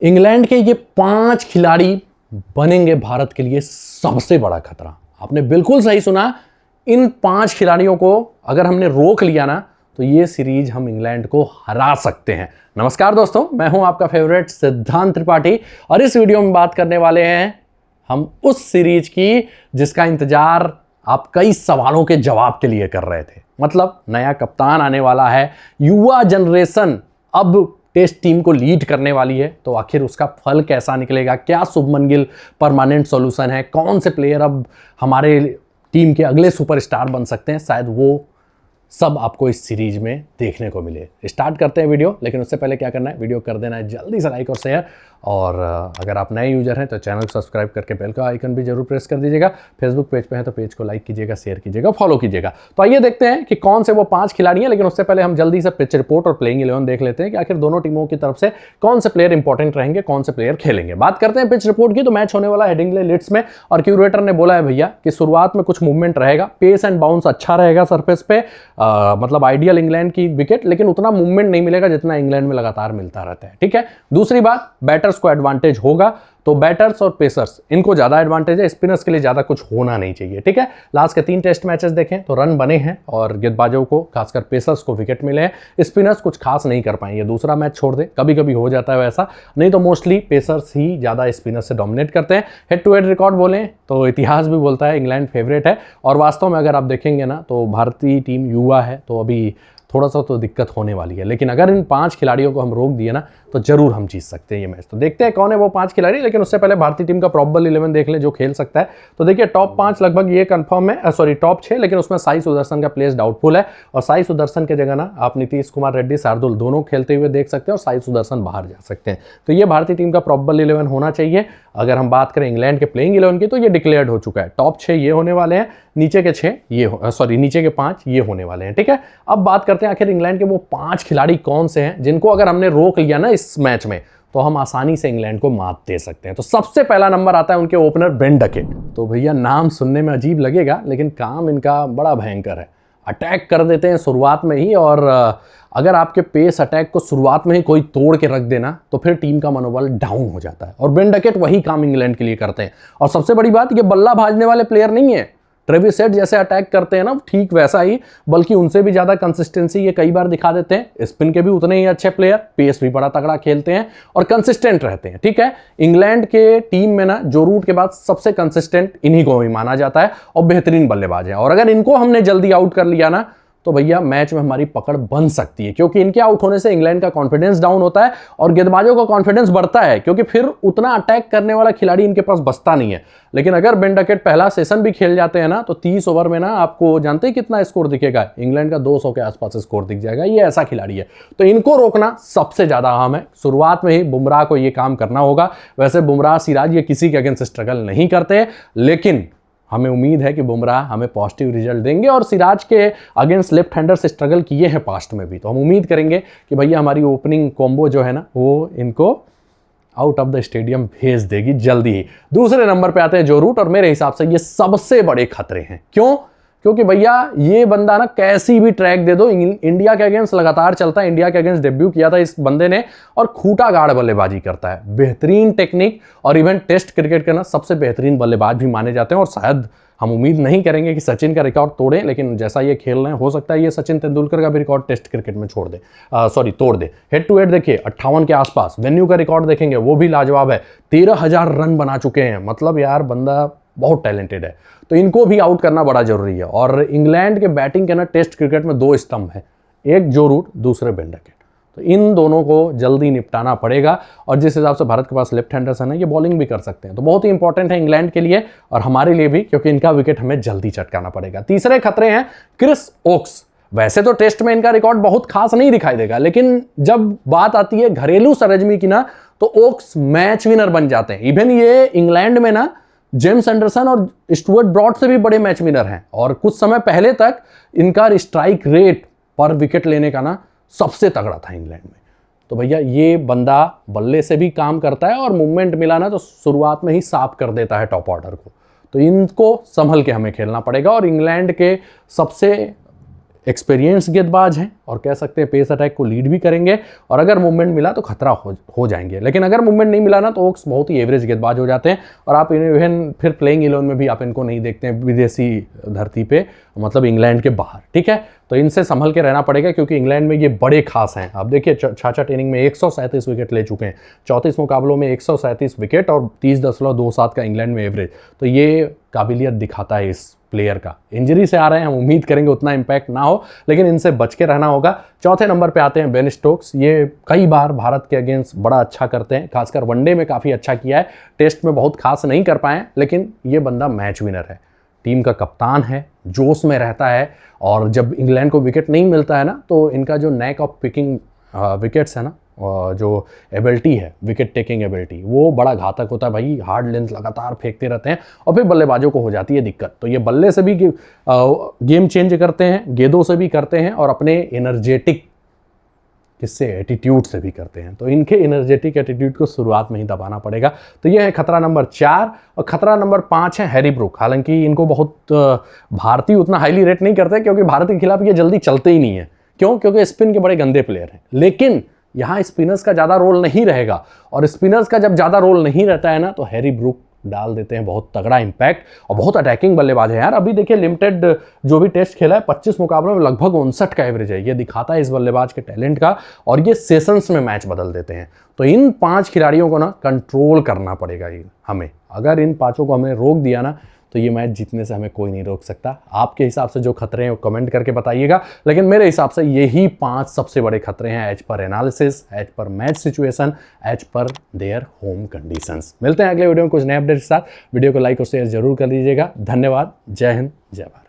England के ये 5 खिलाड़ी बनेंगे भारत के लिए सबसे बड़ा खतरा। आपने बिल्कुल सही सुना। इन 5 खिलाड़ियों को अगर हमने रोक लिया ना तो ये सीरीज हम इंग्लैंड को हरा सकते हैं। नमस्कार दोस्तों, मैं हूं आपका फेवरेट सिद्धांत त्रिपाठी और इस वीडियो में बात करने वाले हैं हम उस सीरीज की जिसका इंतजार आप कई सवालों के जवाब के लिए कर रहे थे। मतलब नया कप्तान आने वाला है, युवा जनरेशन अब टेस्ट टीम को लीड करने वाली है, तो आखिर उसका फल कैसा निकलेगा? क्या शुभमन गिल परमानेंट सॉल्यूशन है? कौन से प्लेयर अब हमारे टीम के अगले सुपरस्टार बन सकते हैं? शायद वो सब आपको इस सीरीज में देखने को मिले। स्टार्ट करते हैं वीडियो, लेकिन उससे पहले क्या करना है, वीडियो कर देना है जल्दी से लाइक और शेयर। और अगर आप नए यूजर हैं तो चैनल को सब्सक्राइब करके बेल का आइकन भी जरूर प्रेस कर दीजिएगा। फेसबुक पेज पे हैं तो पेज को लाइक कीजिएगा, शेयर कीजिएगा, फॉलो कीजिएगा। तो आइए देखते हैं कि कौन से वो 5 खिलाड़ी हैं, लेकिन उससे पहले हम जल्दी से पिच रिपोर्ट और प्लेइंग 11 देख लेते हैं कि आखिर दोनों टीमों की तरफ से कौन से प्लेयर इंपॉर्टेंट रहेंगे, कौन से प्लेयर खेलेंगे। बात करते हैं पिच रिपोर्ट की। तो मैच होने वाला हेडिंग्ले लीड्स में और क्यूरेटर ने बोला है भैया कि शुरुआत में कुछ मूवमेंट रहेगा, पेस एंड बाउंस अच्छा रहेगा सरफेस पे, मतलब आइडियल इंग्लैंड की विकेट, लेकिन उतना मूवमेंट नहीं मिलेगा जितना इंग्लैंड में लगातार मिलता रहता है। ठीक है। दूसरी बात, बैटर्स को एडवांटेज होगा, तो बैटर्स और पेसर्स इनको ज्यादा एडवांटेज है, स्पिनर्स के लिए ज्यादा कुछ होना नहीं चाहिए। ठीक है। लास्ट के 3 टेस्ट मैचेस देखें तो रन बने हैं और गेंदबाजों को, खासकर पेसर्स को विकेट मिले हैं। स्पिनर्स कुछ खास नहीं कर पाएंगे। दूसरा मैच छोड़ दे, कभी कभी हो जाता है वैसा, नहीं तो मोस्टली पेसर्स ही ज्यादा स्पिनर्स से डोमिनेट करते हैं। हेड टू हेड रिकॉर्ड बोलें तो इतिहास भी बोलता है इंग्लैंड फेवरेट है। और वास्तव में अगर आप देखेंगे ना तो भारतीय टीम युवा है, तो अभी थोड़ा सा तो दिक्कत होने वाली है, लेकिन अगर इन 5 खिलाड़ियों को हम रोक दिए ना तो जरूर हम जीत सकते हैं ये मैच। तो देखते हैं कौन है वो 5 खिलाड़ी, लेकिन उससे पहले भारतीय टीम का प्रॉबल 11 देख ले जो खेल सकता है। तो देखिए टॉप 5 लगभग ये कंफर्म है, सॉरी टॉप 6, लेकिन उसमें साई सुदर्शन का प्लेस डाउटफुल है। और साई सुदर्शन के जगह ना आप नीतीश कुमार रेड्डी, शार्दुल दोनों खेलते हुए देख सकते हैं और साई सुदर्शन बाहर जा सकते हैं। तो ये भारतीय टीम का प्रॉबल 11 होना चाहिए। अगर हम बात करें इंग्लैंड के प्लेइंग 11 की तो ये डिक्लेयर्ड हो चुका है। टॉप 6 ये होने वाले हैं, नीचे के 6 ये नीचे के 5 ये होने वाले हैं। ठीक है। अब बात करते हैं आखिर इंग्लैंड के वो 5 खिलाड़ी कौन से हैं जिनको अगर हमने रोक लिया ना इस मैच में तो हम आसानी से इंग्लैंड को मात दे सकते हैं। तो सबसे पहला नंबर आता है उनके ओपनर बेन डकेट। तो भैया नाम सुनने में अजीब लगेगा, लेकिन काम इनका बड़ा भयंकर है। अटैक कर देते हैं शुरुआत में ही, और अगर आपके पेस अटैक को शुरुआत में ही कोई तोड़ के रख देना तो फिर टीम का मनोबल डाउन हो जाता है। और बेन डकेट वही काम इंग्लैंड के लिए करते हैं। और सबसे बड़ी बात, ये बल्ला भाजने वाले प्लेयर नहीं है। ट्रेविस हेड जैसे अटैक करते हैं ना ठीक वैसा ही, बल्कि उनसे भी ज्यादा कंसिस्टेंसी ये कई बार दिखा देते हैं। स्पिन के भी उतने ही अच्छे प्लेयर, पेस भी बड़ा तगड़ा खेलते हैं और कंसिस्टेंट रहते हैं। ठीक है। इंग्लैंड के टीम में ना जो रूट के बाद सबसे कंसिस्टेंट इन्हीं को ही माना जाता है और बेहतरीन बल्लेबाज है। और अगर इनको हमने जल्दी आउट कर लिया ना तो भैया मैच में हमारी पकड़ बन सकती है, क्योंकि इनके आउट होने से इंग्लैंड का कॉन्फिडेंस डाउन होता है और गेंदबाजों का कॉन्फिडेंस बढ़ता है, क्योंकि फिर उतना अटैक करने वाला खिलाड़ी इनके पास बचता नहीं है। लेकिन अगर बेन डकेट पहला सेशन भी खेल जाते हैं ना तो 30 ओवर में ना आपको जानते हैं कितना स्कोर दिखेगा? इंग्लैंड का 200 के आसपास स्कोर दिख जाएगा। ये ऐसा खिलाड़ी है, तो इनको रोकना सबसे ज्यादा अहम है। शुरुआत में ही बुमराह को ये काम करना होगा। वैसे बुमराह, सिराज ये किसी के अगेंस्ट स्ट्रगल नहीं करते, लेकिन हमें उम्मीद है कि बुमराह हमें पॉजिटिव रिजल्ट देंगे। और सिराज के अगेंस्ट लेफ्ट हैंडर से स्ट्रगल किए हैं पास्ट में भी, तो हम उम्मीद करेंगे कि भैया हमारी ओपनिंग कॉम्बो जो है ना वो इनको आउट ऑफ द स्टेडियम भेज देगी जल्दी ही। दूसरे नंबर पे आते हैं जो रूट, और मेरे हिसाब से ये सबसे बड़े खतरे हैं। क्यों? क्योंकि भैया ये बंदा ना कैसी भी ट्रैक दे दो, इंडिया के अगेंस्ट लगातार चलता है। इंडिया के अगेंस्ट डेब्यू किया था इस बंदे ने और खूंटा गाड़ बल्लेबाजी करता है। बेहतरीन टेक्निक, और इवन टेस्ट क्रिकेट के ना सबसे बेहतरीन बल्लेबाज भी माने जाते हैं। और शायद हम उम्मीद नहीं करेंगे कि सचिन का रिकॉर्ड तोड़े, लेकिन जैसा ये खेल रहे हैं हो सकता है ये सचिन तेंदुलकर का भी रिकॉर्ड टेस्ट क्रिकेट में तोड़ दे। हेड टू हेड देखिए 58 के आसपास। वेन्यू का रिकॉर्ड देखेंगे वो भी लाजवाब है, 13,000 रन बना चुके हैं। मतलब यार बंदा बहुत टैलेंटेड है, तो इनको भी आउट करना बड़ा जरूरी है। और इंग्लैंड के बैटिंग के ना टेस्ट क्रिकेट में 2 स्तंभ हैं, एक जो रूट, दूसरे बेन डकेट। तो इन दोनों को जल्दी निपटाना पड़ेगा। और जिस हिसाब से भारत के पास लेफ्ट हैंडर्स है ना, ये बॉलिंग भी कर सकते हैं, तो बहुत ही इंपॉर्टेंट है इंग्लैंड के लिए और हमारे लिए भी, क्योंकि इनका विकेट हमें जल्दी चटकाना पड़ेगा। तीसरे खतरे हैं क्रिस ओक्स। वैसे तो टेस्ट में इनका रिकॉर्ड बहुत खास नहीं दिखाई देगा, लेकिन जब बात आती है घरेलू सरजमी की ना तो ओक्स मैच विनर बन जाते हैं। इवन ये इंग्लैंड में ना जेम्स एंडरसन और स्टुअर्ट ब्रॉड से भी बड़े मैच विनर हैं। और कुछ समय पहले तक इनका स्ट्राइक रेट पर विकेट लेने का ना सबसे तगड़ा था इंग्लैंड में। तो भैया ये बंदा बल्ले से भी काम करता है और मूवमेंट मिला ना तो शुरुआत में ही साफ कर देता है टॉप ऑर्डर को। तो इनको संभल के हमें खेलना पड़ेगा। और इंग्लैंड के सबसे एक्सपीरियंस गेंदबाज हैं और कह सकते हैं पेस अटैक को लीड भी करेंगे, और अगर मूवमेंट मिला तो खतरा हो जाएंगे। लेकिन अगर मूवमेंट नहीं मिला ना तो ओक्स बहुत ही एवरेज गेंदबाज हो जाते हैं, और आप इवन फिर प्लेइंग 11 में भी आप इनको नहीं देखते हैं विदेशी धरती पे, मतलब इंग्लैंड के बाहर। ठीक है, तो इनसे संभल के रहना पड़ेगा क्योंकि इंग्लैंड में ये बड़े खास हैं। आप देखिए छाछा इनिंग में 137 विकेट ले चुके हैं, 34 मुकाबलों में 137 विकेट और 30.27 का इंग्लैंड में एवरेज। तो ये काबिलियत दिखाता है इस प्लेयर का। इंजरी से आ रहे हैं, हम उम्मीद करेंगे उतना इंपैक्ट ना हो, लेकिन इनसे बच के रहना होगा। चौथे नंबर पे आते हैं बेन स्टोक्स। ये कई बार भारत के अगेंस्ट बड़ा अच्छा करते हैं, खासकर वनडे में काफ़ी अच्छा किया है, टेस्ट में बहुत खास नहीं कर पाए, लेकिन ये बंदा मैच विनर है, टीम का कप्तान है, जोश में रहता है, और जब इंग्लैंड को विकेट नहीं मिलता है ना तो इनका जो नैक ऑफ पिकिंग विकेट्स है ना, जो एबिलिटी है, विकेट टेकिंग एबिलिटी, वो बड़ा घातक होता है भाई। हार्ड लेंथ लगातार फेंकते रहते हैं और फिर बल्लेबाजों को हो जाती है दिक्कत। तो ये बल्ले से भी गेम चेंज करते हैं, गेंदों से भी करते हैं, और अपने एनर्जेटिक किससे एटीट्यूड से भी करते हैं। तो इनके एनर्जेटिक एटीट्यूड को शुरुआत में ही दबाना पड़ेगा। तो ये है खतरा नंबर 4। और खतरा नंबर 5 है हैरी ब्रूक। हालांकि इनको बहुत भारतीय उतना हाईली रेट नहीं करते क्योंकि भारत के खिलाफ ये जल्दी चलते ही नहीं है। क्यों? क्योंकि स्पिन के बड़े गंदे प्लेयर हैं। लेकिन यहाँ स्पिनर्स का ज़्यादा रोल नहीं रहेगा, और स्पिनर्स का जब ज़्यादा रोल नहीं रहता है ना तो हैरी ब्रूक डाल देते हैं बहुत तगड़ा इंपैक्ट, और बहुत अटैकिंग बल्लेबाज है यार। अभी देखिए लिमिटेड जो भी टेस्ट खेला है 25 मुकाबलों में लगभग 59 का एवरेज है। ये दिखाता है इस बल्लेबाज के टैलेंट का, और ये सेशंस में मैच बदल देते हैं। तो इन 5 खिलाड़ियों को ना कंट्रोल करना पड़ेगा हमें। अगर इन 5 को हमने रोक दिया ना तो ये मैच जीतने से हमें कोई नहीं रोक सकता। आपके हिसाब से जो खतरे हैं वो कमेंट करके बताइएगा, लेकिन मेरे हिसाब से यही 5 सबसे बड़े खतरे हैं as per analysis, as per match situation, as per their home conditions. मिलते हैं अगले वीडियो में कुछ नए अपडेट के साथ। वीडियो को लाइक और शेयर जरूर कर दीजिएगा। धन्यवाद। जय हिंद, जय भारत।